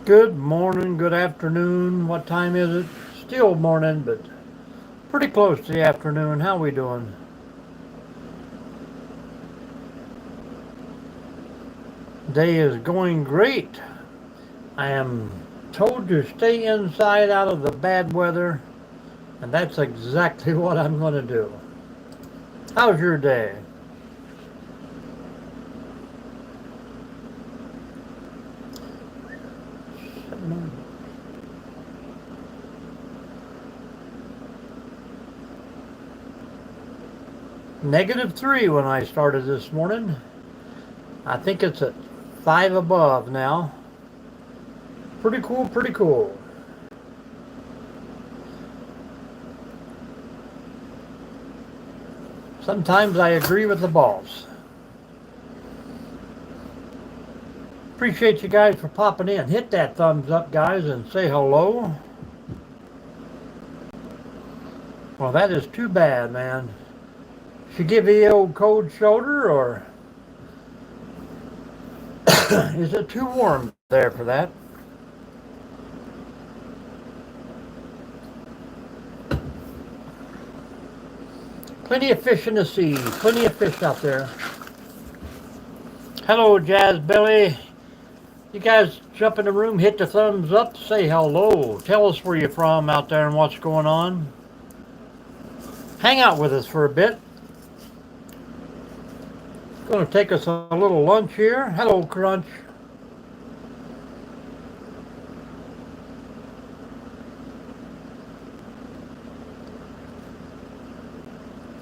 Good morning, good afternoon. What time is it? Still morning, but pretty close to the afternoon. How we doing? Day is going great. I am told to stay inside out of the bad weather, and that's exactly what I'm going to do. How's your day? -3 when I started this morning. I think it's at 5 above now. Pretty cool, pretty cool. Sometimes I agree with the boss. Appreciate you guys for popping in. Hit that thumbs up, guys, and say hello. Well, that is too bad, man. She give you the old cold shoulder, or is it too warm there for that? Plenty of fish in the sea. Plenty of fish out there. Hello, Jazz Belly. You guys jump in the room, hit the thumbs up, say hello. Tell us where you're from out there and what's going on. Hang out with us for a bit. Going to take us a little lunch here. Hello, Crunch.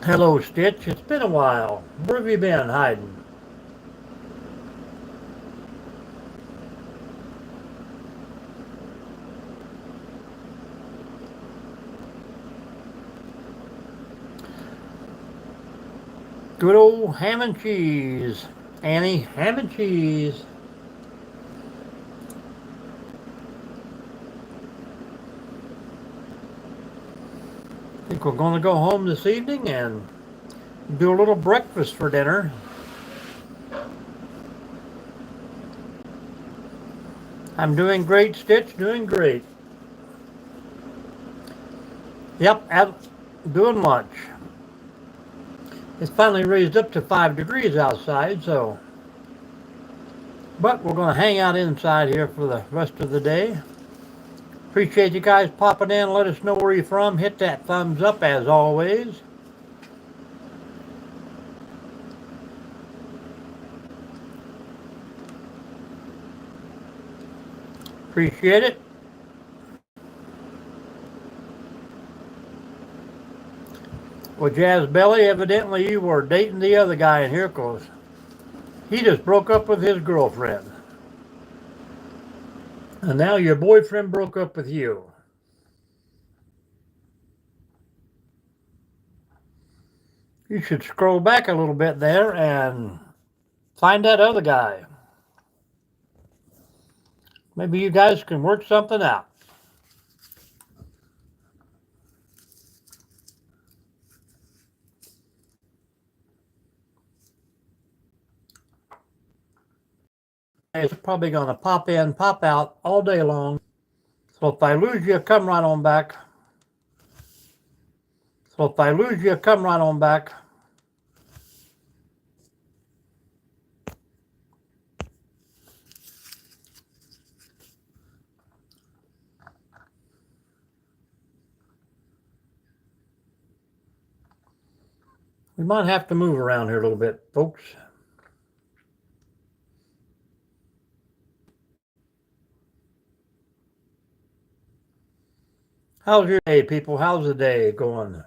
Hello, Stitch. It's been a while. Where have you been hiding? Good old ham and cheese. Annie, ham and cheese. I think we're going to go home this evening and do a little breakfast for dinner. I'm doing great, Stitch. Doing great. Yep, doing lunch. It's finally raised up to 5 degrees outside, so. But we're going to hang out inside here for the rest of the day. Appreciate you guys popping in. Let us know where you're from. Hit that thumbs up as always. Appreciate it. Well, Jazz Belly, evidently you were dating the other guy in here because he just broke up with his girlfriend. And now your boyfriend broke up with you. You should scroll back a little bit there and find that other guy. Maybe you guys can work something out. It's probably going to pop in, pop out all day long. So if I lose you, come right on back. We might have to move around here a little bit, folks. How's your day, people? How's the day going?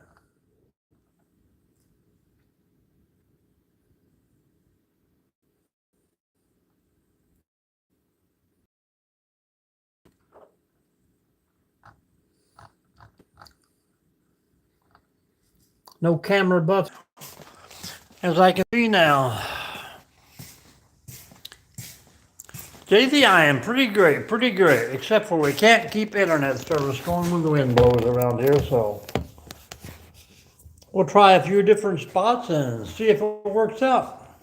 No camera buff, as I can see now. JZ, I am pretty great, except for we can't keep internet service going when the wind blows around here, so we'll try a few different spots and see if it works out.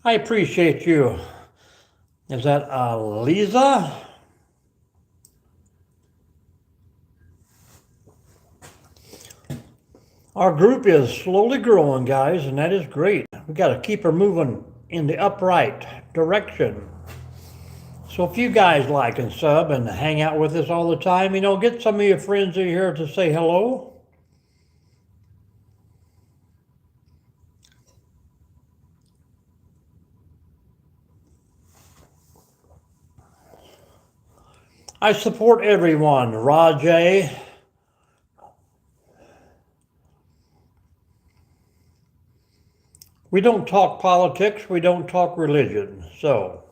I appreciate you. Is that Lisa? Our group is slowly growing, guys, and that is great. We got to keep her moving in the upright direction. So if you guys like and sub and hang out with us all the time, get some of your friends in here to say hello. I support everyone, Rajay. We don't talk politics, we don't talk religion, so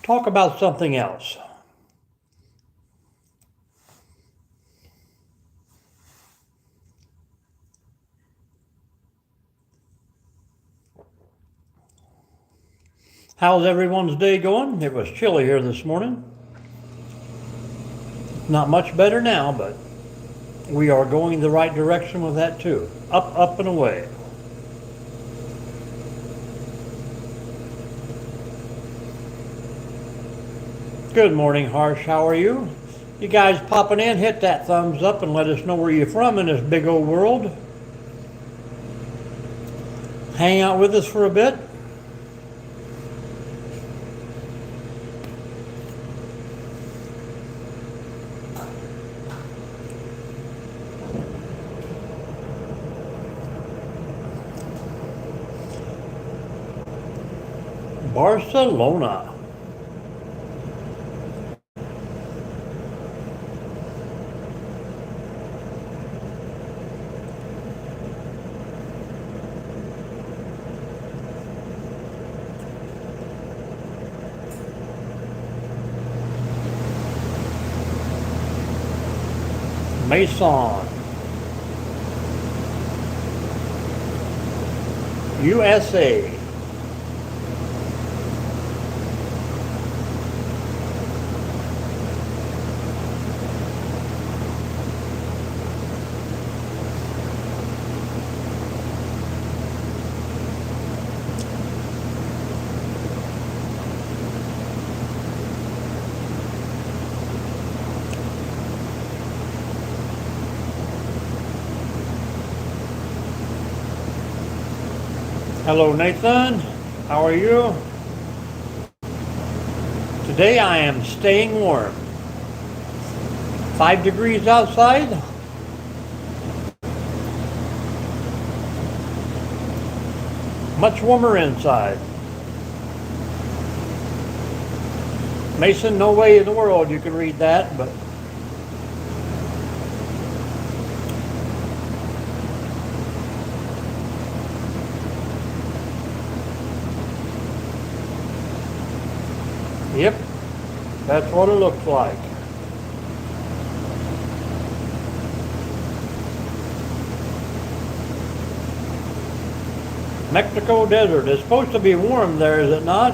talk about something else. How's everyone's day going? It was chilly here this morning. Not much better now, but we are going the right direction with that too. Up, up, and away. Good morning, Harsh. How are you? You guys popping in, hit that thumbs up and let us know where you're from in this big old world. Hang out with us for a bit. Barcelona. Mason. USA. Hello, Nathan. How are you? Today I am staying warm. 5 degrees outside. Much warmer inside. Mason, no way in the world you can read that, but yep, that's what it looks like. Mexico desert. It's supposed to be warm there, is it not?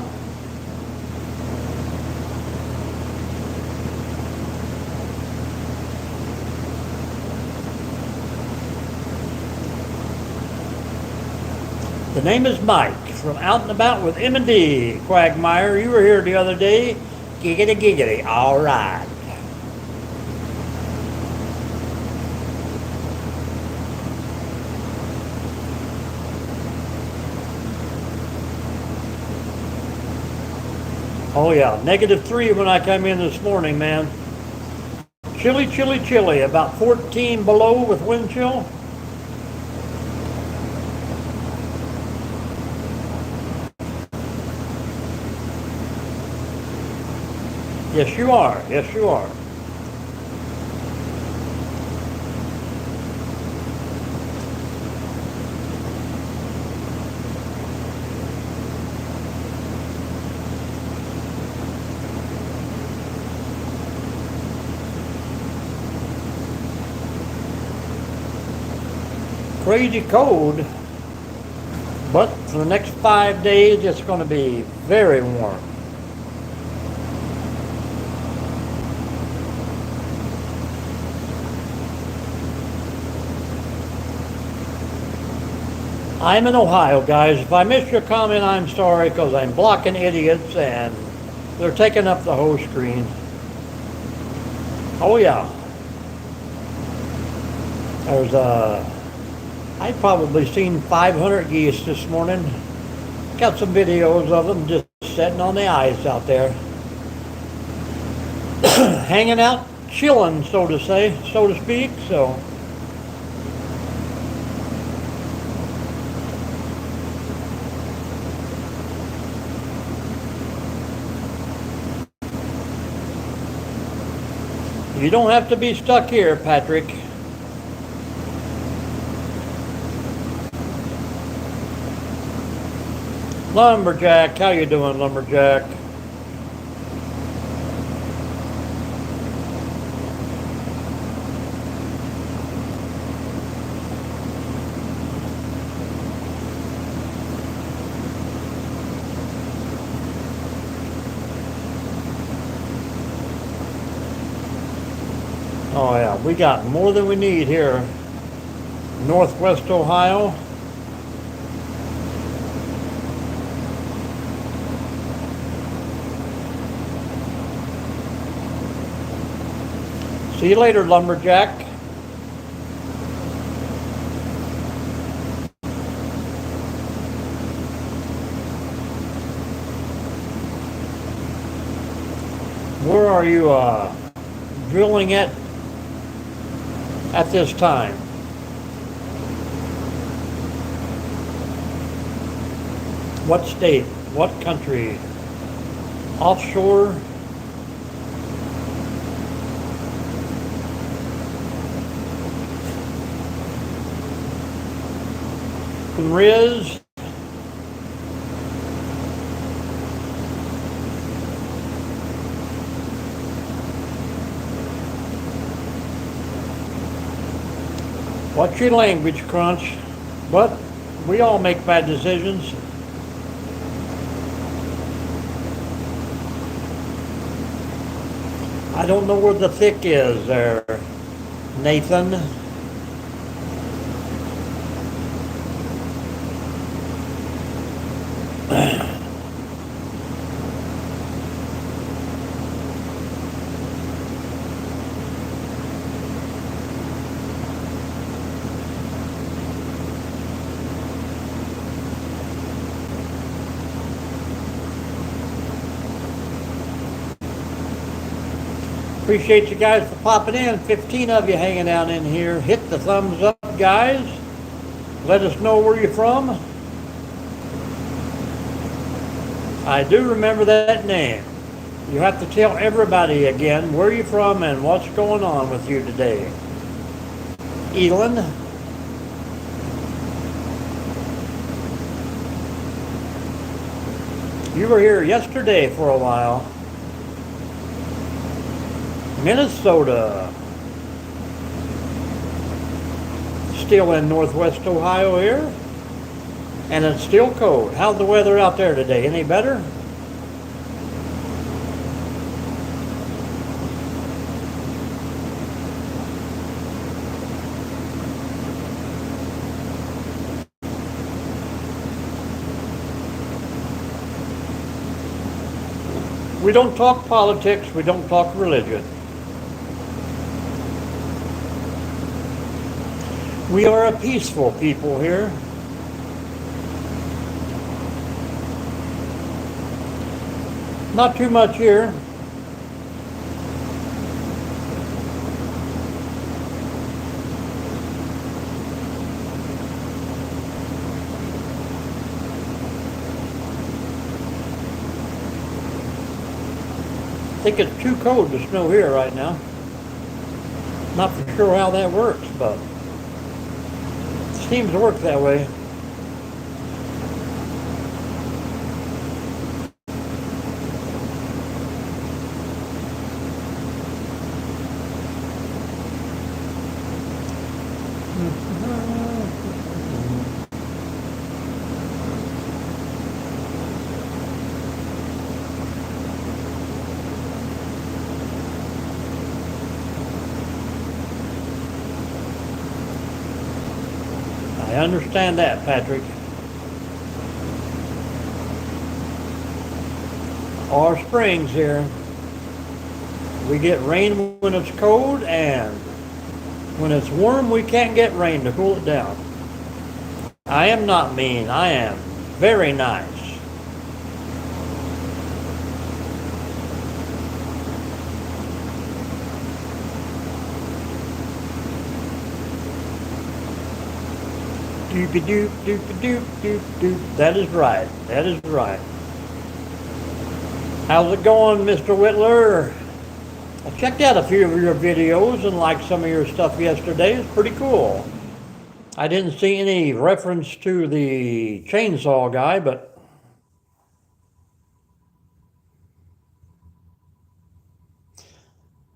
The name is Mike from Out and About with M&D. Quagmire, you were here the other day. Giggity giggity. All right. Oh yeah, -3 when I come in this morning, man. Chilly, chilly, chilly. About 14 below with wind chill. Yes, you are. Yes, you are. Crazy cold, but for the next 5 days it's going to be very warm. I'm in Ohio, guys. If I missed your comment, I'm sorry, because I'm blocking idiots and they're taking up the whole screen. Oh yeah. There's I've probably seen 500 geese this morning. Got some videos of them just sitting on the ice out there, hanging out, chilling, so to say, so to speak. So you don't have to be stuck here, Patrick. Lumberjack, how you doing, Lumberjack? Oh yeah, we got more than we need here. Northwest Ohio. See you later, Lumberjack. Where are you drilling at this time? What state? What country? Offshore? Riz? What's your language, Crunch? But we all make bad decisions. I don't know where the thick is there, Nathan. Appreciate you guys for popping in. 15 of you hanging out in here. Hit the thumbs up, guys. Let us know where you're from. I do remember that name. You have to tell everybody again where you're from and what's going on with you today. Elon. You were here yesterday for a while. Minnesota. Still in Northwest Ohio here. And it's still cold. How's the weather out there today? Any better? We don't talk politics. We don't talk religion. We are a peaceful people here. Not too much here. I think it's too cold to snow here right now. Not for sure how that works, but it seems to work that way. I understand that, Patrick. Our springs here. We get rain when it's cold and When it's warm, we can't get rain to cool it down. I am not mean. I am very nice. Doopy doop doopy doop doop doop. That is right. That is right. How's it going, Mr. Whitler? I checked out a few of your videos and liked some of your stuff yesterday. It's pretty cool. I didn't see any reference to the chainsaw guy, but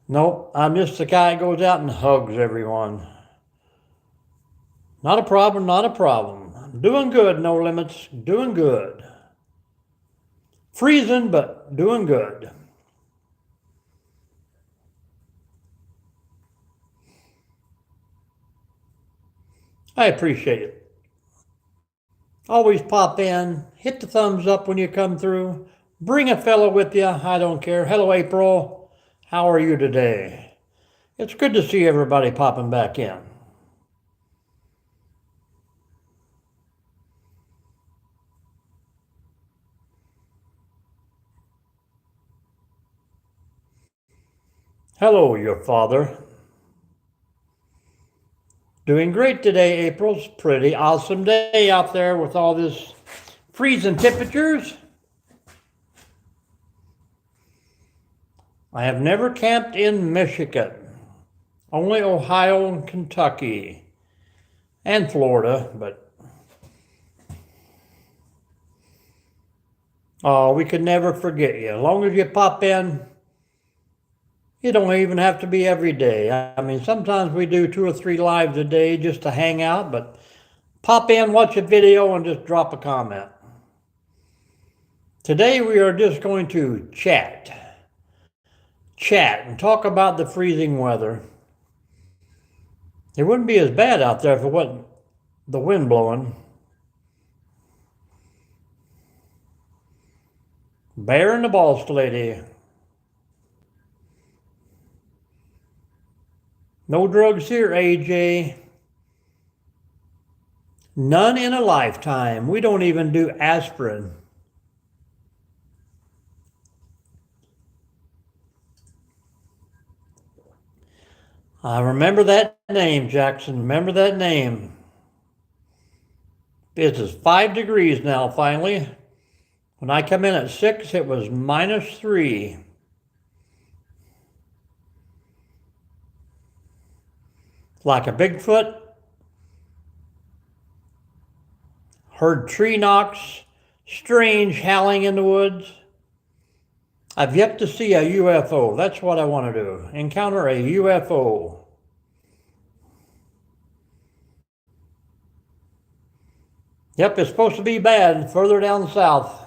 nope, I'm just the guy that goes out and hugs everyone. Not a problem, not a problem. I'm doing good, no limits, doing good. Freezing, but doing good. I appreciate it. Always pop in, hit the thumbs up when you come through. Bring a fellow with you, I don't care. Hello, April. How are you today? It's good to see everybody popping back in. Hello, your father. Doing great today, April's pretty awesome day out there with all this freezing temperatures. I have never camped in Michigan, only Ohio and Kentucky and Florida, but oh, we could never forget you. As long as you pop in, you don't even have to be every day. I mean, sometimes we do 2 or 3 lives a day just to hang out, but pop in, watch a video, and just drop a comment. Today we are just going to chat and talk about the freezing weather. It wouldn't be as bad out there if it wasn't the wind blowing. Bear and the boss lady. No drugs here, AJ. None in a lifetime. We don't even do aspirin. I remember that name, Jackson. Remember that name. It is 5 degrees now, finally. When I come in at 6, it was -3. Like a Bigfoot. Heard tree knocks, strange howling in the woods. I've yet to see a UFO. That's what I want to do. Encounter a UFO. Yep, it's supposed to be bad further down south.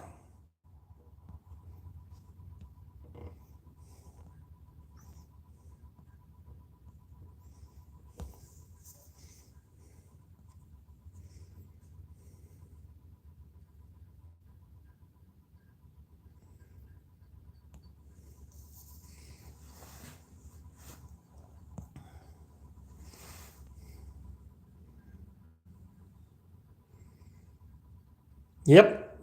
Yep.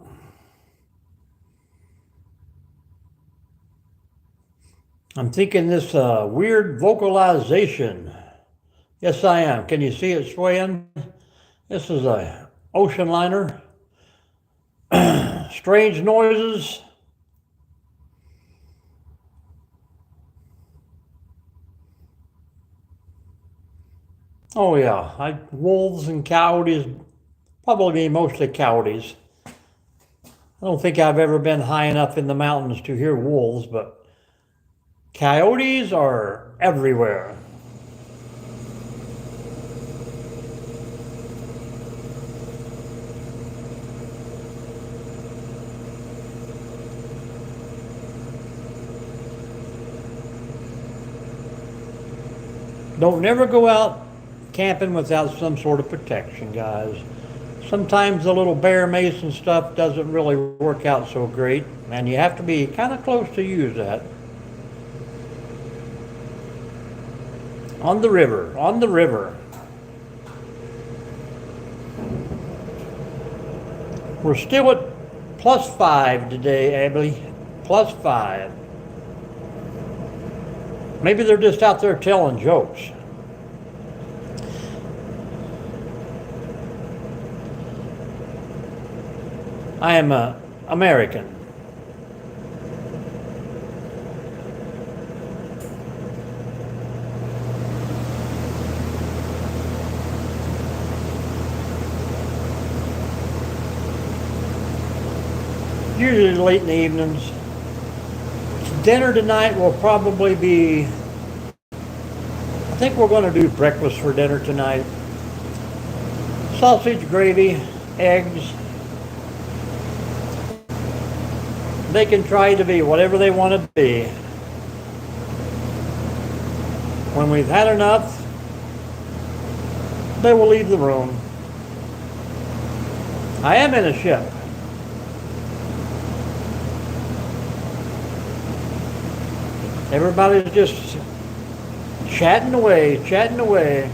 I'm thinking this weird vocalization. Yes, I am. Can you see it swaying? This is a ocean liner. Strange noises. Oh yeah, wolves and coyotes, probably mostly coyotes. I don't think I've ever been high enough in the mountains to hear wolves, but coyotes are everywhere. Don't never go out camping without some sort of protection, guys. Sometimes the little bear mace and stuff doesn't really work out so great, and you have to be kind of close to use that. On the river, on the river. We're still at +5 today, Abby. +5. Maybe they're just out there telling jokes. I am American. Usually late in the evenings. Dinner tonight will probably be, I think we're going to do breakfast for dinner tonight. Sausage, gravy, eggs. They can try to be whatever they want to be. When we've had enough, they will leave the room. I am in a ship. Everybody's just chatting away, chatting away.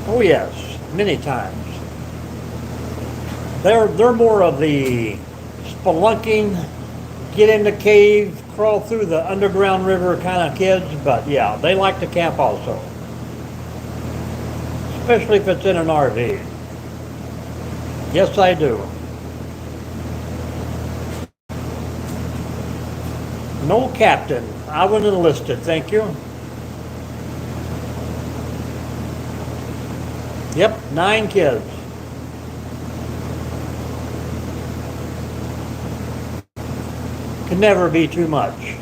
Oh yes, many times. They're more of the spelunking, get in the cave, crawl through the underground river kind of kids, but yeah, they like to camp also. Especially if it's in an RV. Yes, I do. No captain. I wasn't enlisted, thank you. Yep, 9 kids. Can never be too much.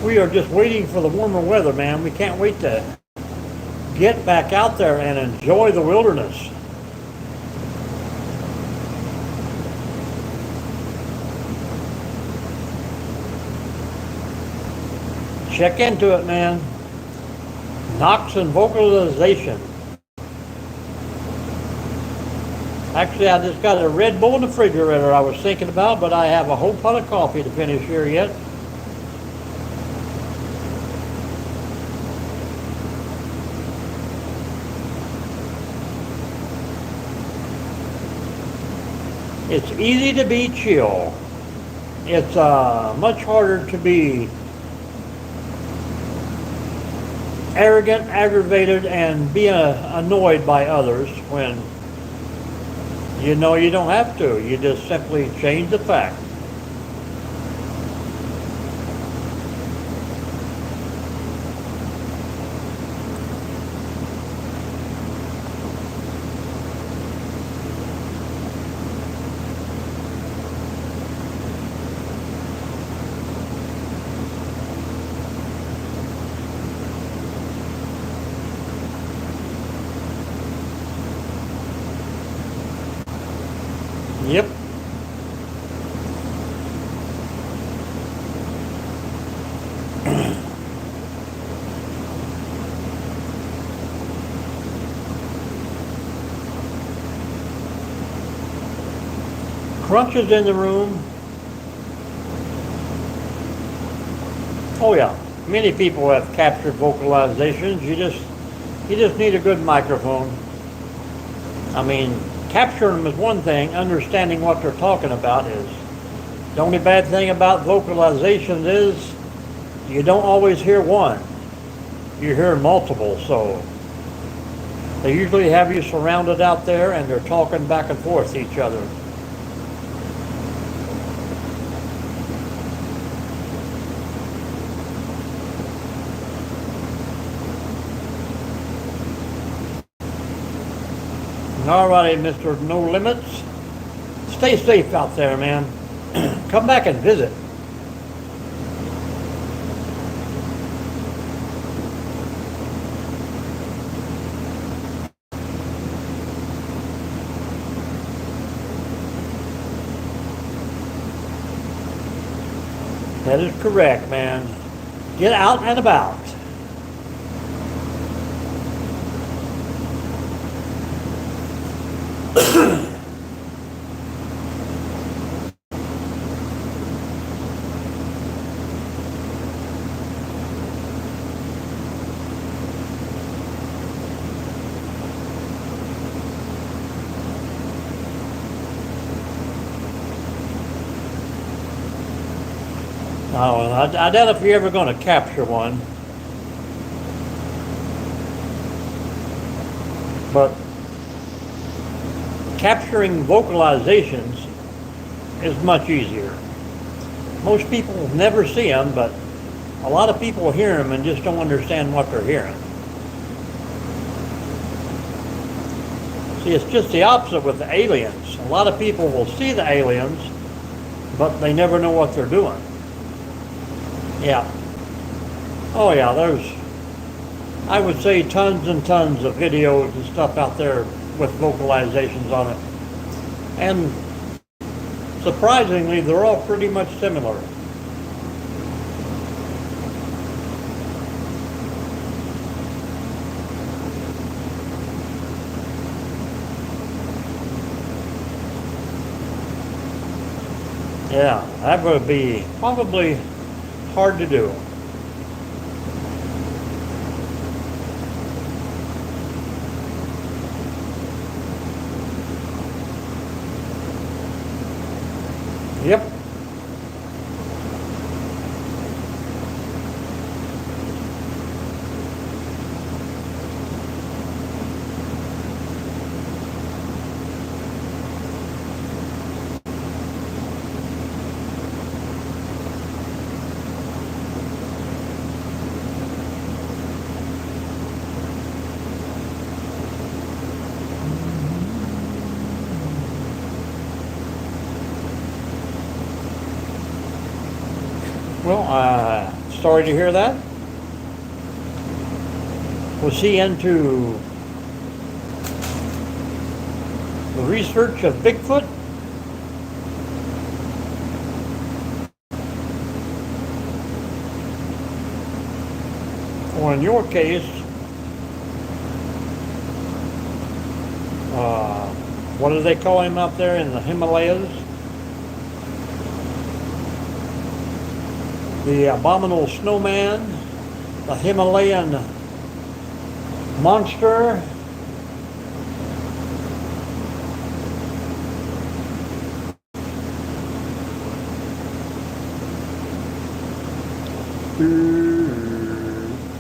We are just waiting for the warmer weather, man. We can't wait to get back out there and enjoy the wilderness. Check into it, man. Knox and vocalization. Actually, I just got a Red Bull in the refrigerator I was thinking about, but I have a whole pot of coffee to finish here yet. It's easy to be chill. It's much harder to be arrogant, aggravated, and be annoyed by others when you know you don't have to. You just simply change the fact. Yep. Crunch is in the room. Oh yeah, many people have captured vocalizations. You just need a good microphone. I mean, capturing them is one thing, understanding what they're talking about is. The only bad thing about vocalizations is you don't always hear one. You hear multiple, so they usually have you surrounded out there and they're talking back and forth to each other. Alrighty, Mr. No Limits. Stay safe out there, man. Come back and visit. That is correct, man. Get out and about. Oh, I doubt if you're ever going to capture one, but capturing vocalizations is much easier. Most people never see them, but a lot of people hear them and just don't understand what they're hearing. See, it's just the opposite with the aliens. A lot of people will see the aliens, but they never know what they're doing. Yeah. Oh yeah, there's, I would say, tons and tons of videos and stuff out there with vocalizations on it. And surprisingly, they're all pretty much similar. Yeah, that would be probably hard to do. Yep. Well, sorry to hear that. Was he into the research of Bigfoot? Or in your case, what do they call him up there in the Himalayas? The abominable snowman, the Himalayan monster.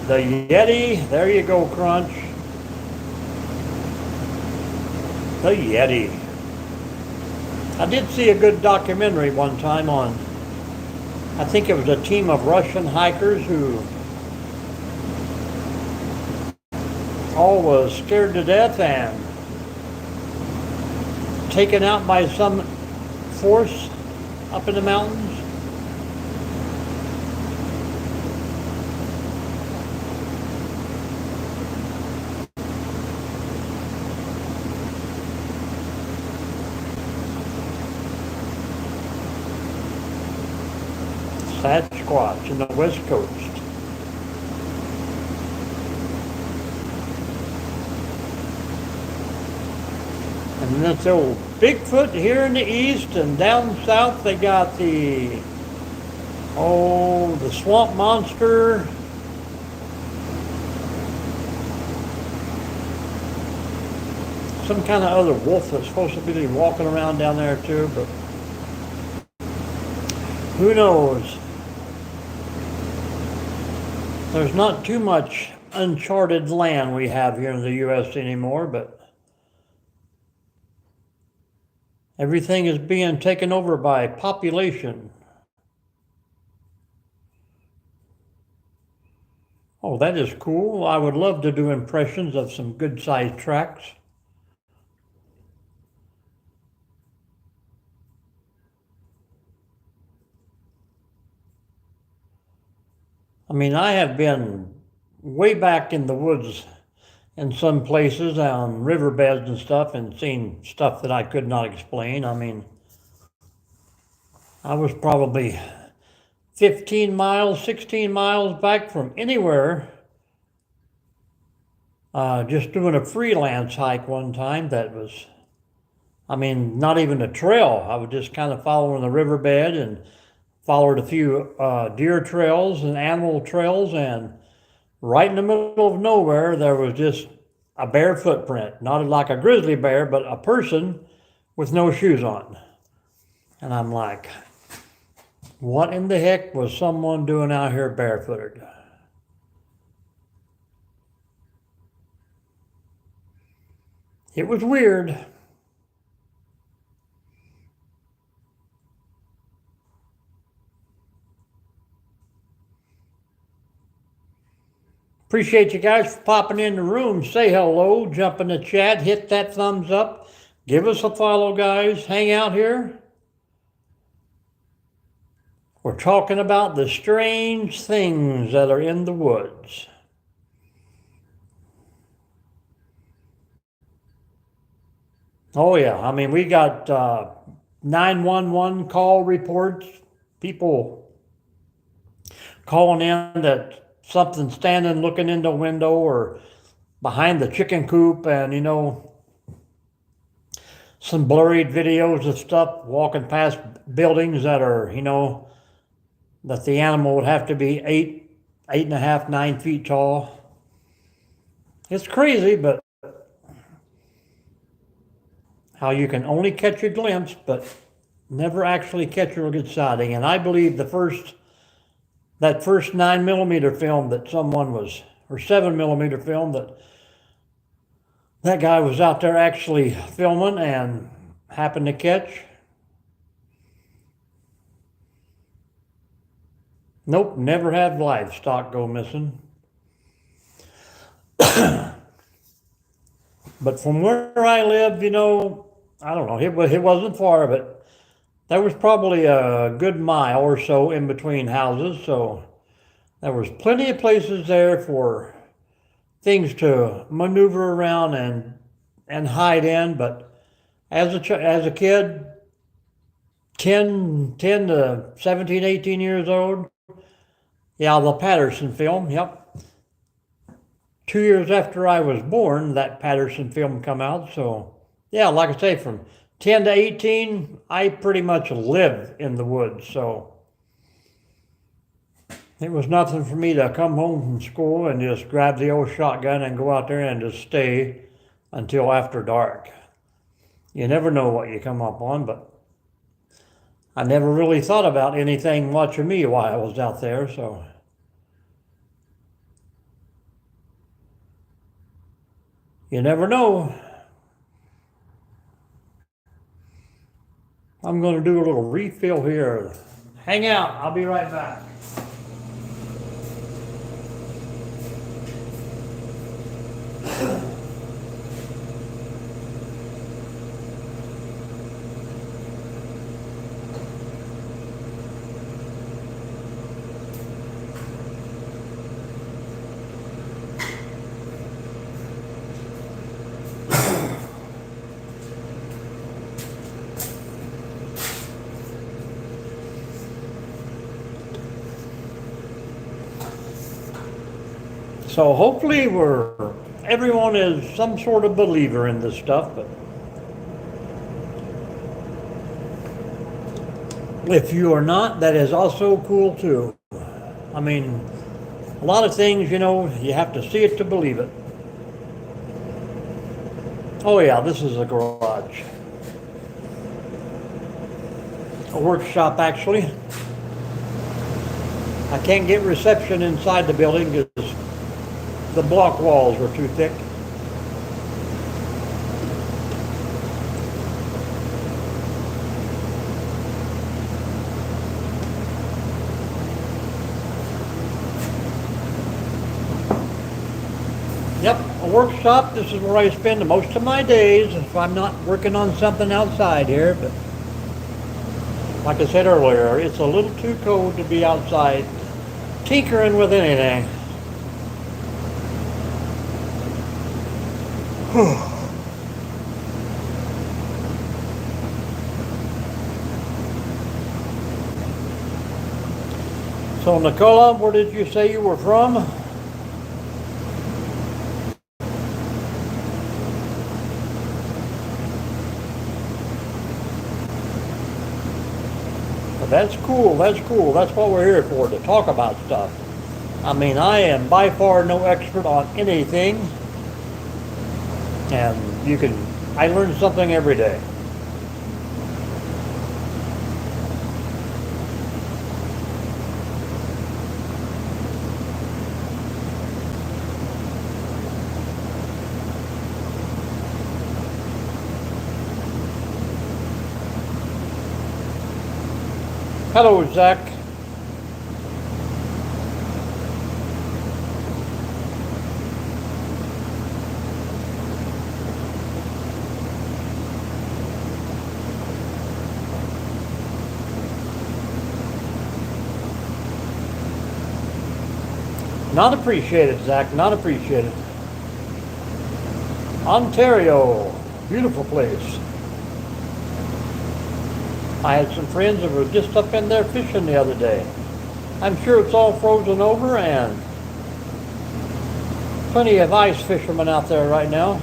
The Yeti, there you go, Crunch. The Yeti. I did see a good documentary one time on, I think it was a team of Russian hikers who all was scared to death and taken out by some force up in the mountains. Sasquatch in the West Coast. And then it's old Bigfoot here in the east, and down south they got the swamp monster. Some kind of other wolf that's supposed to be walking around down there too, but who knows? There's not too much uncharted land we have here in the U.S. anymore, but everything is being taken over by population. Oh, that is cool. I would love to do impressions of some good-sized tracks. I mean, I have been way back in the woods in some places on riverbeds and stuff and seen stuff that I could not explain. I mean, I was probably 15 miles, 16 miles back from anywhere, just doing a freelance hike one time that was, I mean, not even a trail. I was just kind of following the riverbed and followed a few deer trails and animal trails, and right in the middle of nowhere, there was just a bare footprint. Not like a grizzly bear, but a person with no shoes on. And I'm like, what in the heck was someone doing out here barefooted? It was weird. Appreciate you guys for popping in the room. Say hello, jump in the chat, hit that thumbs up, give us a follow, guys. Hang out here. We're talking about the strange things that are in the woods. Oh, yeah. I mean, we got 911 call reports, people calling in that something's standing looking in the window or behind the chicken coop, and some blurry videos of stuff walking past buildings that are, that the animal would have to be 8.5, 9 feet tall. It's crazy, but how you can only catch a glimpse, but never actually catch a good sighting. And I believe that first 9mm film that someone was, or 7mm film that guy was out there actually filming and happened to catch. Nope, never had livestock go missing. But from where I live, I don't know, it wasn't far, but there was probably a good mile or so in between houses, so there was plenty of places there for things to maneuver around and hide in. But as a kid, 10 to 17, 18 years old, yeah, the Patterson film, yep. 2 years after I was born, that Patterson film come out. So, yeah, like I say, from 10 to 18, I pretty much lived in the woods. So it was nothing for me to come home from school and just grab the old shotgun and go out there and just stay until after dark. You never know what you come up on, but I never really thought about anything watching me while I was out there, so. You never know. I'm going to do a little refill here. Hang out, I'll be right back. So hopefully everyone is some sort of believer in this stuff, but if you are not, that is also cool too. I mean, a lot of things, you have to see it to believe it. Oh yeah, this is a garage. A workshop, actually. I can't get reception inside the building because the block walls were too thick. Yep, a workshop. This is where I spend most of my days if I'm not working on something outside here. But like I said earlier, it's a little too cold to be outside tinkering with anything. So, Nicola, where did you say you were from? That's cool. That's cool. That's what we're here for, to talk about stuff. I mean, I am by far no expert on anything, and I learn something every day. Hello, Zach. Not appreciated, Zach. Not appreciated. Ontario, beautiful place. I had some friends that were just up in there fishing the other day. I'm sure it's all frozen over and plenty of ice fishermen out there right now.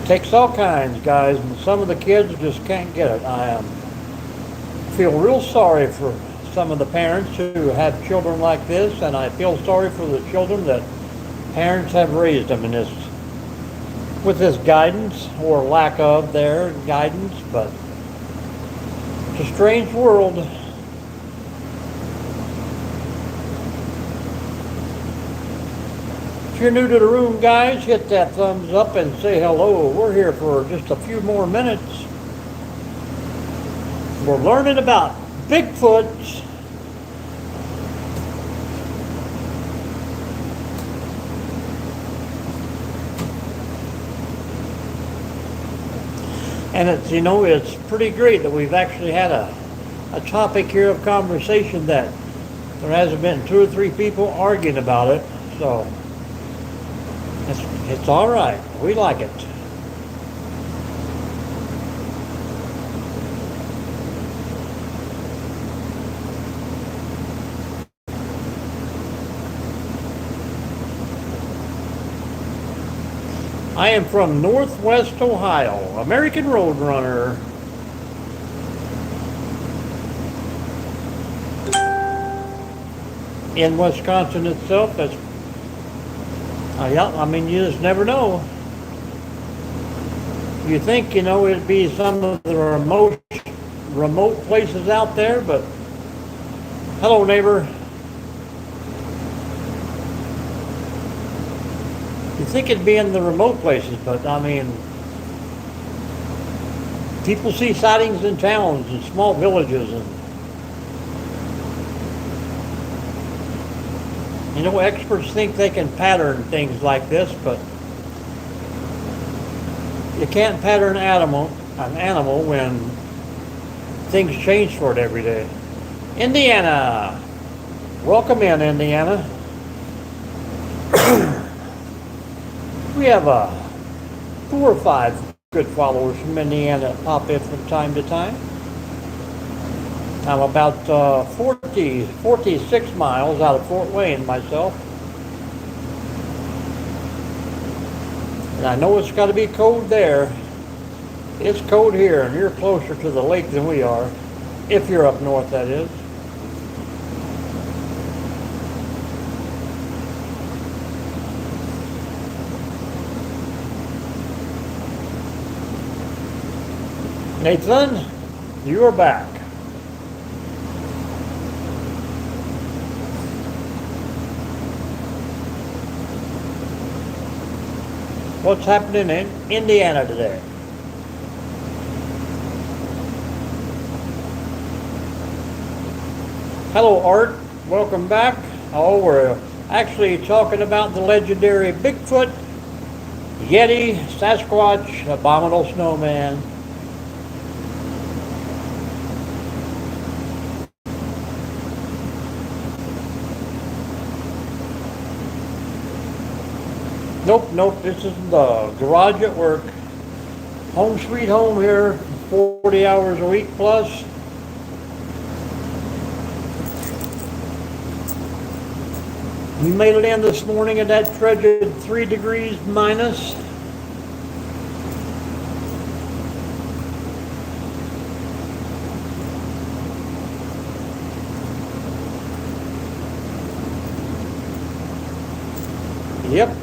Takes all kinds, guys, and some of the kids just can't get it. I feel real sorry for some of the parents who have children like this, and I feel sorry for the children that parents have raised them in this, with this guidance or lack of their guidance. But it's a strange world. If you're new to the room, guys, hit that thumbs up and say hello. We're here for just a few more minutes. We're learning about Bigfoots. And it's pretty great that we've actually had a topic here of conversation that there hasn't been 2 or 3 people arguing about it. So it's all right. We like it. I am from Northwest Ohio, American Roadrunner. In Wisconsin itself, that's yeah, I mean, you just never know. You think, it'd be some of the remote places out there, but hello, neighbor. You think it'd be in the remote places, but I mean, people see sightings in towns and small villages, and experts think they can pattern things like this, but you can't pattern an animal when things change for it every day. Indiana. Welcome in, Indiana. We have 4 or 5 good followers from Indiana that pop in from time to time. I'm about 46 miles out of Fort Wayne myself. And I know it's got to be cold there. It's cold here, and you're closer to the lake than we are. If you're up north, that is. Nathan, you are back. what's happening in Indiana today. Hello, Art. Welcome back. Oh, we're actually talking about the legendary Bigfoot, Yeti, Sasquatch, Abominable Snowman. Nope, nope, this is the garage at work. Home sweet home here, 40 hours a week plus. We made it in this morning at that frigid 3 degrees minus. Yep.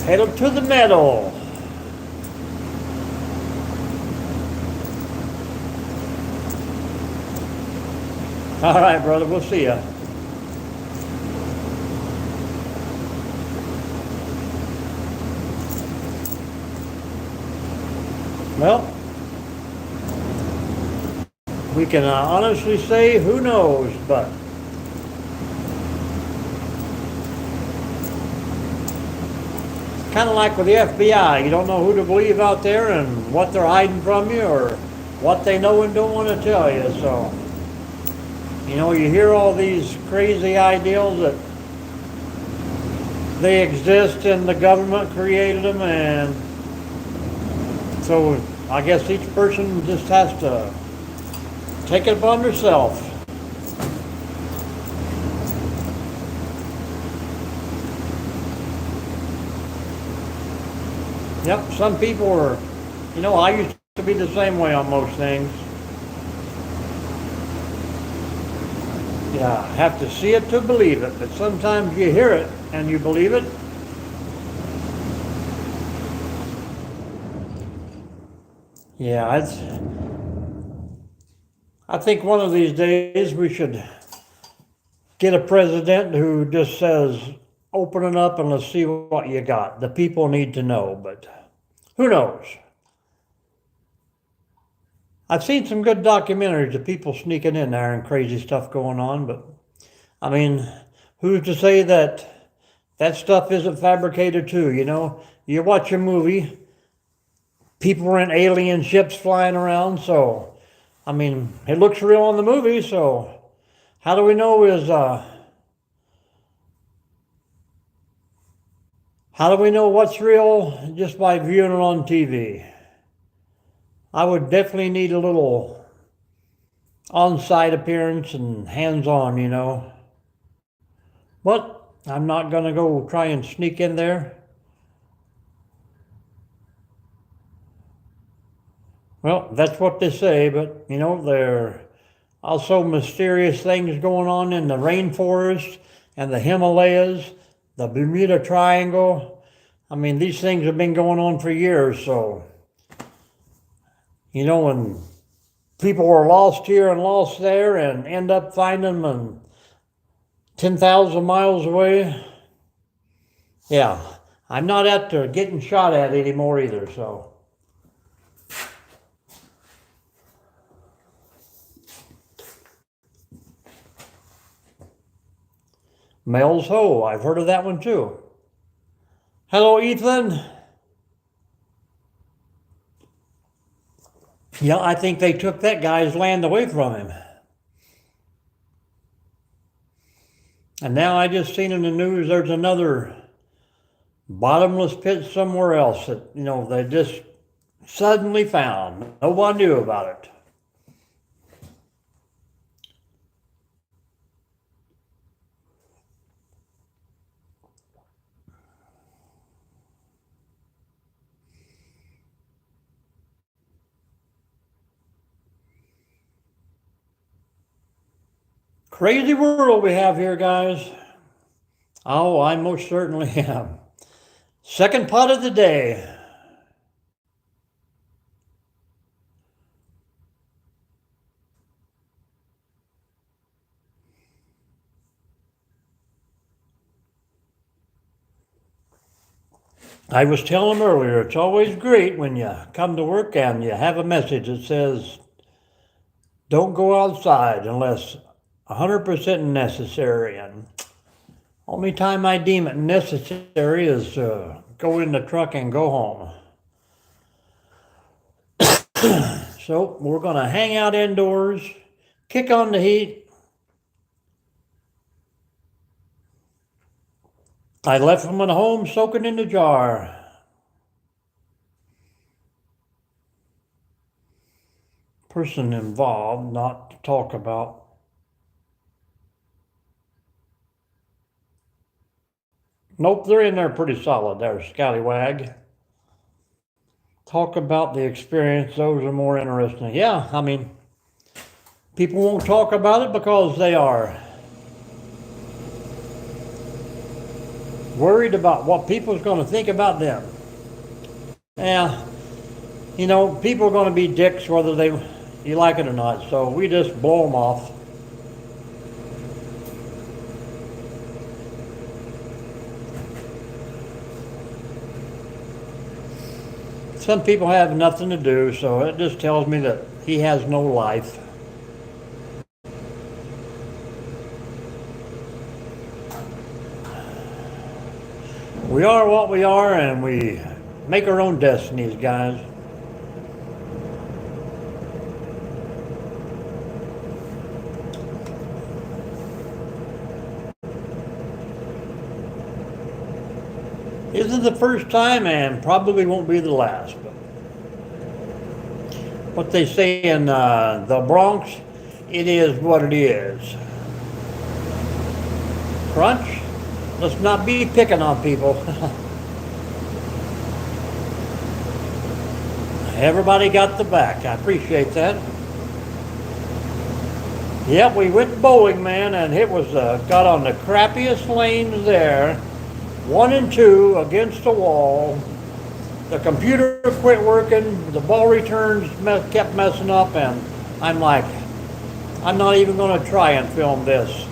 Headed to the meadow. All right, brother, we'll see ya. Well, we can honestly say who knows, but kind of like with the FBI, you don't know who to believe out there and what they're hiding from you or what they know and don't want to tell you. So, you know, you hear all these crazy ideals that they exist and the government created them, and so I guess each person just has to take it upon themselves. Yep, some people are, you know, I used to be the same way on most things. Yeah, have to see it to believe it, but sometimes you hear it and you believe it. Yeah, I think one of these days we should get a president who just says, open it up and let's see what you got. The people need to know, but who knows? I've seen some good documentaries of people sneaking in there and crazy stuff going on, but I mean, who's to say that that stuff isn't fabricated too, you know? You watch a movie, people are in alien ships flying around, so, I mean, it looks real on the movie, so how do we know how do we know what's real just by viewing it on TV? I would definitely need a little on-site appearance and hands-on, you know. But I'm not going to go try and sneak in there. Well, that's what they say, but you know, there are also mysterious things going on in the rainforest and the Himalayas, the Bermuda Triangle. I mean, these things have been going on for years, so, you know, when people are lost here and lost there and end up finding them 10,000 miles away, yeah, I'm not at getting shot at anymore either, so. Mel's Ho, I've heard of that one too. Hello, Ethan. Yeah, I think they took that guy's land away from him. And now I just seen in the news there's another bottomless pit somewhere else that, you know, they just suddenly found. No one knew about it. Crazy world we have here, guys. Oh, I most certainly am. Second pot of the day. I was telling them earlier, it's always great when you come to work and you have a message that says, don't go outside unless 100% necessary. And only time I deem it necessary is go in the truck and go home. So we're going to hang out indoors, kick on the heat. I left them at home soaking in the jar. Person involved, not to talk about. Nope, they're in there pretty solid there, scallywag. Talk about the experience, those are more interesting. Yeah, I mean, people won't talk about it because they are worried about what people's going to think about them. Yeah, you know, people are going to be dicks whether you like it or not, so we just blow them off. Some people have nothing to do, so it just tells me that he has no life. We are what we are, and we make our own destinies, guys. Isn't the first time, and probably won't be the last. But what they say in the Bronx, it is what it is. Crunch, let's not be picking on people. Everybody got the back. I appreciate that. Yep, we went bowling, man, and it was got on the crappiest lanes there. 1 and 2 against the wall. The computer quit working. The ball returns kept messing up, and I'm like, I'm not even going to try and film this.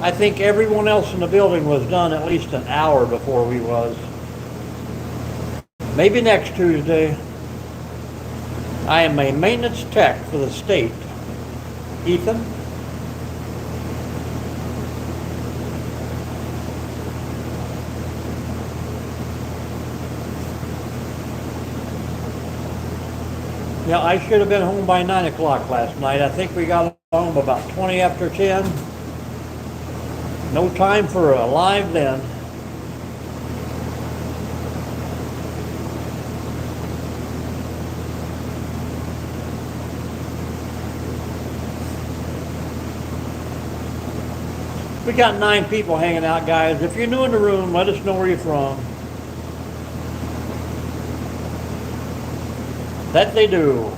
I think everyone else in the building was done at least an hour before we was. Maybe next Tuesday. I am a maintenance tech for the state. Ethan? Yeah, I should have been home by 9 o'clock last night. I think we got home about 20 after 10. No time for a live then. We got 9 people hanging out, guys. If you're new in the room, let us know where you're from. That they do.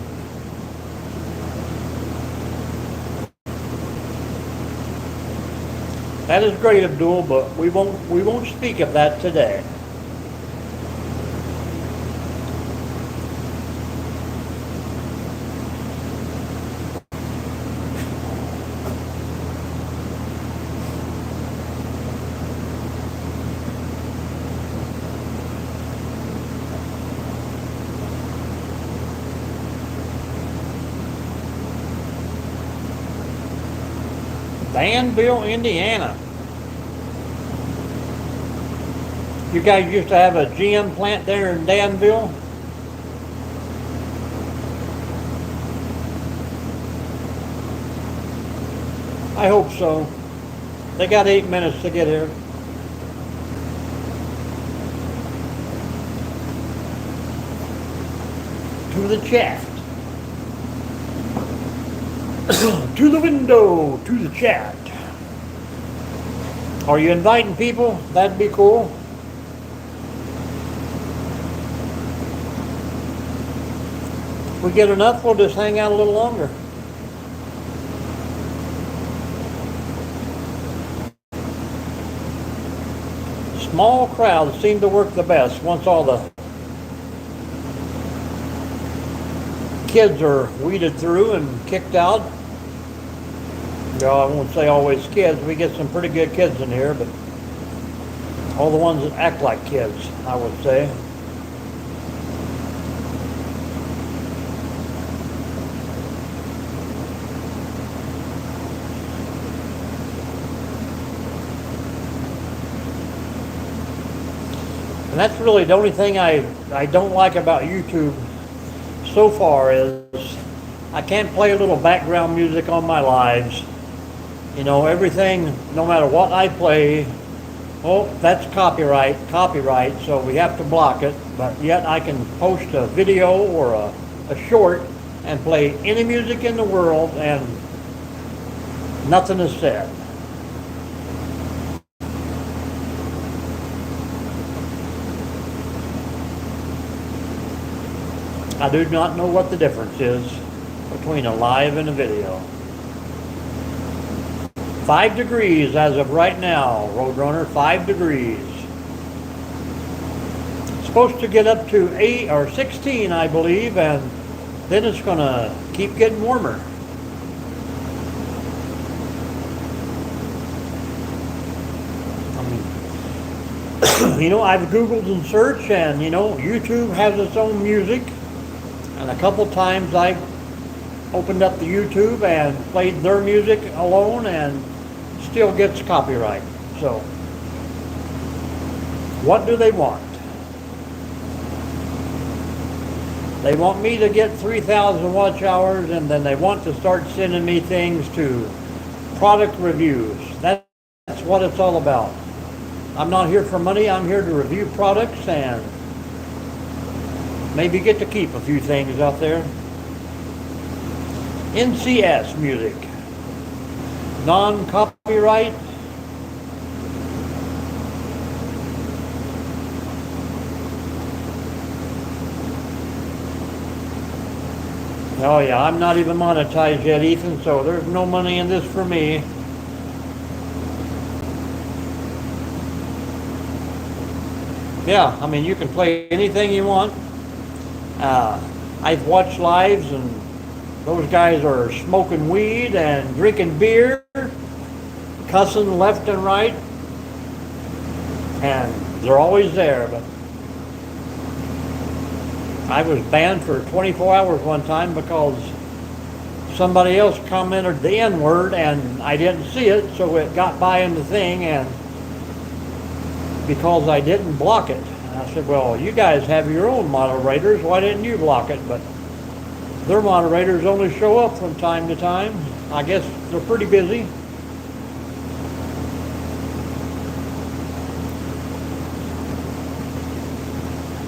That is great, Abdul, but we won't speak of that today. Danville, Indiana. You guys used to have a GM plant there in Danville? I hope so. They got 8 minutes to get here. To the chat. To the window, to the chat. Are you inviting people? That'd be cool. If we get enough, we'll just hang out a little longer. Small crowds seem to work the best once all the kids are weeded through and kicked out. You know, I won't say always kids. We get some pretty good kids in here, but All the ones that act like kids, I would say. And that's really the only thing I don't like about YouTube so far is I can't play a little background music on my lives. You know, everything, no matter what I play, oh, that's copyright, so we have to block it. But yet I can post a video or a short and play any music in the world and nothing is said. I do not know what the difference is between a live and a video. 5 degrees as of right now, Roadrunner, 5 degrees. It's supposed to get up to 8 or 16, I believe, and then it's going to keep getting warmer. You know, I've Googled and searched, and you know, YouTube has its own music. And a couple times I opened up the YouTube and played their music alone and still gets copyright. So, what do they want? They want me to get 3,000 watch hours, and then they want to start sending me things to product reviews. That's what it's all about. I'm not here for money, I'm here to review products and maybe get to keep a few things out there. NCS music. Non-copyright. Oh yeah, I'm not even monetized yet, Ethan, so there's no money in this for me. Yeah, I mean, you can play anything you want. I've watched lives and those guys are smoking weed and drinking beer, cussing left and right, and they're always there. But I was banned for 24 hours one time because somebody else commented the N-word and I didn't see it, so it got by in the thing, and because I didn't block it. I said, well, you guys have your own moderators, why didn't you block it? But their moderators only show up from time to time. I guess they're pretty busy.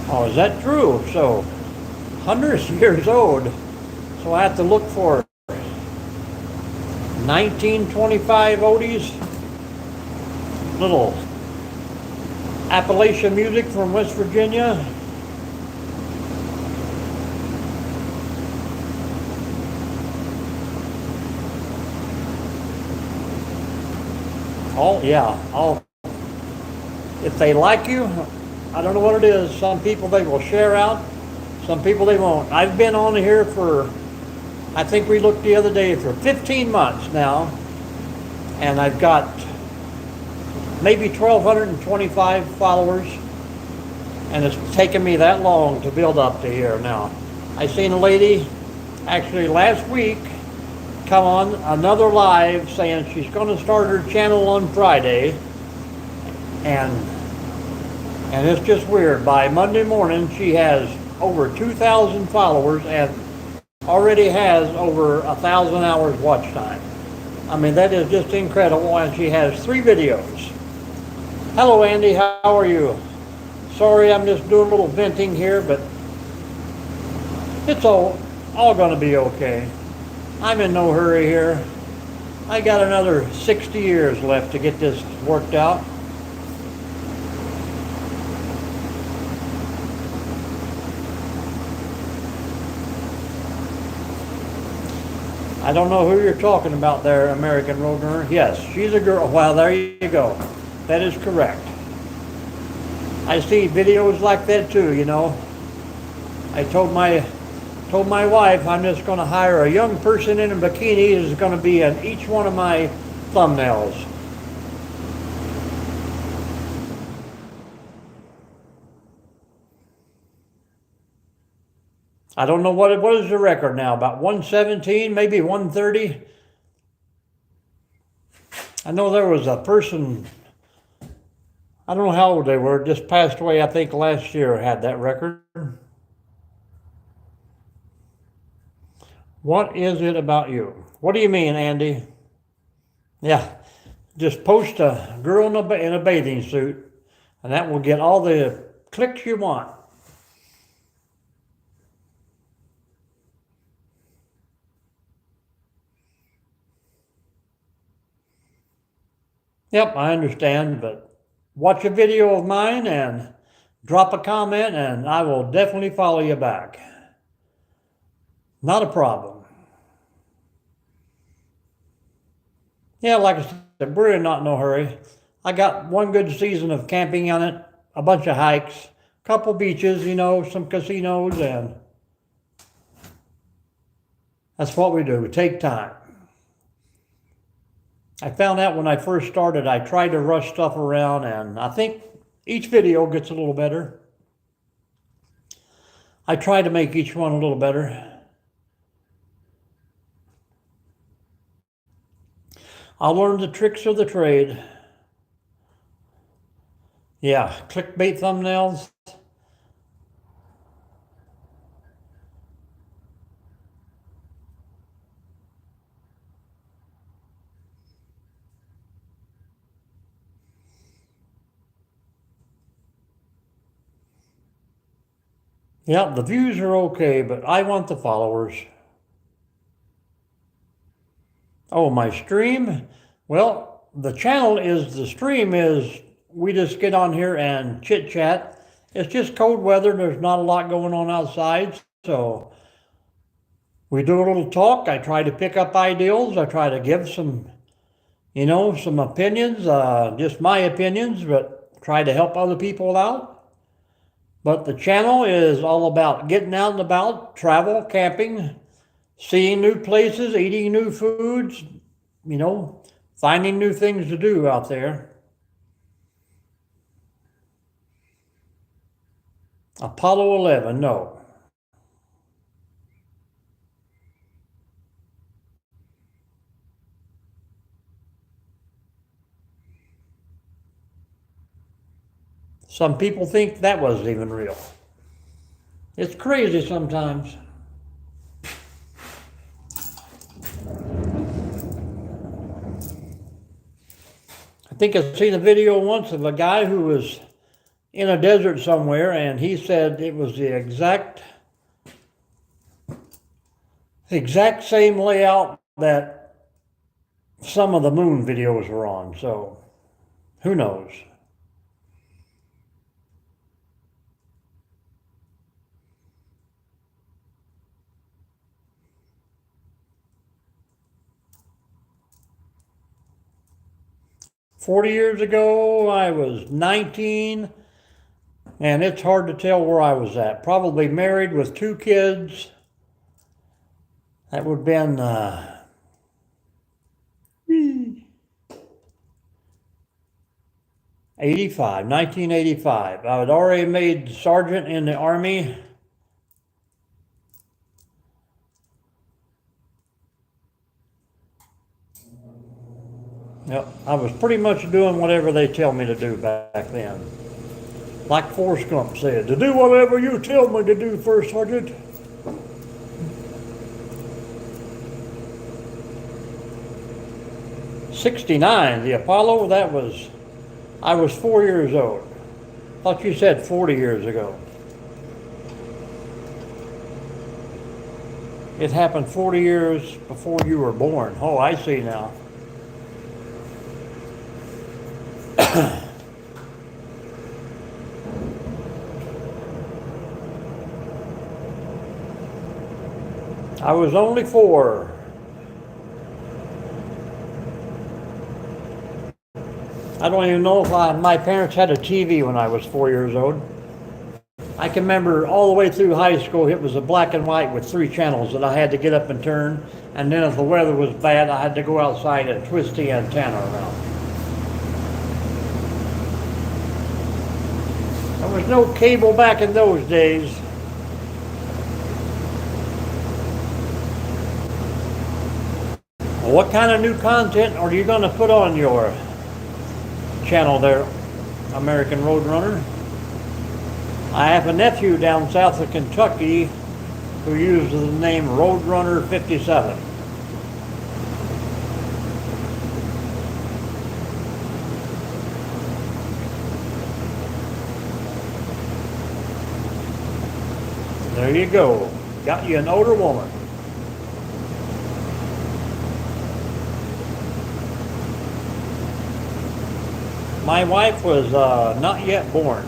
Oh, is that true? So, hundreds of years old. So I have to look for 1925 oldies. Little Appalachian music from West Virginia. Oh yeah, if they like you, I don't know what it is. Some people they will share out, some people they won't. I've been on here for, I think we looked the other day, for 15 months now, and I've got maybe 1,225 followers, and it's taken me that long to build up to here now. I seen a lady actually last week come on another live saying she's going to start her channel on Friday, and it's just weird. By Monday morning she has over 2,000 followers and already has over 1,000 hours watch time. I mean, that is just incredible, and she has 3 videos. Hello Andy, how are you? Sorry, I'm just doing a little venting here, but it's all going to be okay. I'm in no hurry here. I got another 60 years left to get this worked out. I don't know who you're talking about there, American Roadrunner. Yes, she's a girl. Well, there you go. That is correct. I see videos like that too, you know. I told my wife I'm just going to hire a young person in a bikini who's going to be in each one of my thumbnails. I don't know what is the record now, about 117, maybe 130. I know there was a person, I don't know how old they were, just passed away, I think last year, had that record. What is it about you? What do you mean, Andy? Yeah, just post a girl in a bathing suit, and that will get all the clicks you want. Yep, I understand, but watch a video of mine and drop a comment, and I will definitely follow you back. Not a problem. Yeah, like I said, we're not in no hurry. I got one good season of camping on it, a bunch of hikes, a couple beaches, some casinos, and that's what we do. We take time. I found out when I first started, I tried to rush stuff around, and I think each video gets a little better. I try to make each one a little better. I'll learn the tricks of the trade. Yeah, clickbait thumbnails. Yeah, the views are okay, but I want the followers. Oh, my stream? Well, the stream is, we just get on here and chit chat. It's just cold weather. There's not a lot going on outside. So we do a little talk. I try to pick up ideals. I try to give some opinions, just my opinions, but try to help other people out. But the channel is all about getting out and about, travel, camping, seeing new places, eating new foods, finding new things to do out there. Apollo 11, no. Some people think that wasn't even real. It's crazy sometimes. I think I've seen a video once of a guy who was in a desert somewhere, and he said it was the exact same layout that some of the moon videos were on. So who knows? $40 years ago, I was 19, and it's hard to tell where I was at. Probably married with 2 kids. That would have been 1985. I had already made sergeant in the Army. Yep, I was pretty much doing whatever they tell me to do back then. Like Forrest Gump said, to do whatever you tell me to do, First Sergeant. '69, the Apollo, I was 4 years old. Thought you said 40 years ago. It happened 40 years before you were born. Oh, I see now. I was only 4. I don't even know if my parents had a TV when I was 4 years old. I can remember all the way through high school, it was a black and white with 3 channels that I had to get up and turn. And then if the weather was bad, I had to go outside and twist the antenna around. There was no cable back in those days. What kind of new content are you going to put on your channel there, American Roadrunner? I have a nephew down south of Kentucky who uses the name Roadrunner 57. There you go. Got you an older woman. My wife was not yet born.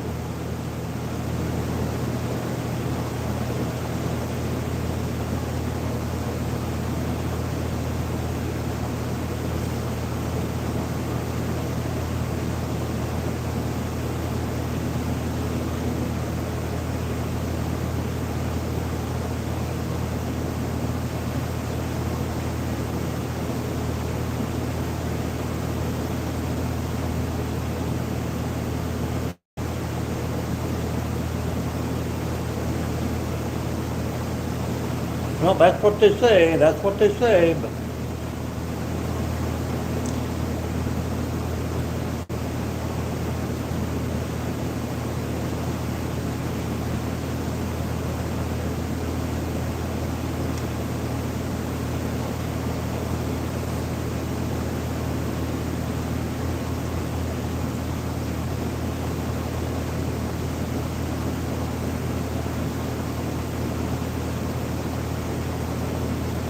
Well, that's what they say. That's what they say. But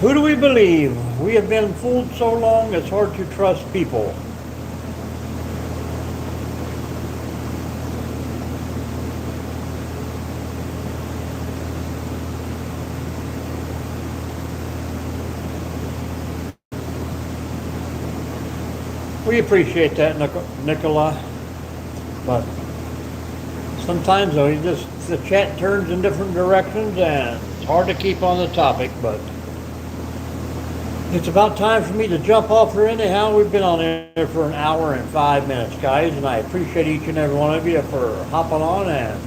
who do we believe? We have been fooled so long, it's hard to trust people. We appreciate that, Nicola. But sometimes, though, the chat turns in different directions, and it's hard to keep on the topic, but it's about time for me to jump off here anyhow. We've been on there for an hour and 5 minutes, guys, and I appreciate each and every one of you for hopping on and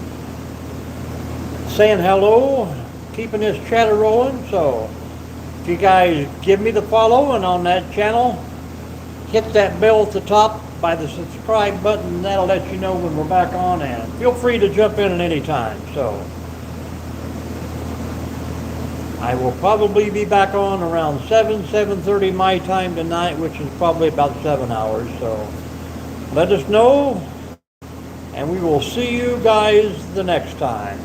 saying hello, keeping this chatter rolling. So if you guys give me the follow and on that channel, hit that bell at the top by the subscribe button. That'll let you know when we're back on, and feel free to jump in at any time. So I will probably be back on around 7:30 my time tonight, which is probably about 7 hours. So let us know, and we will see you guys the next time.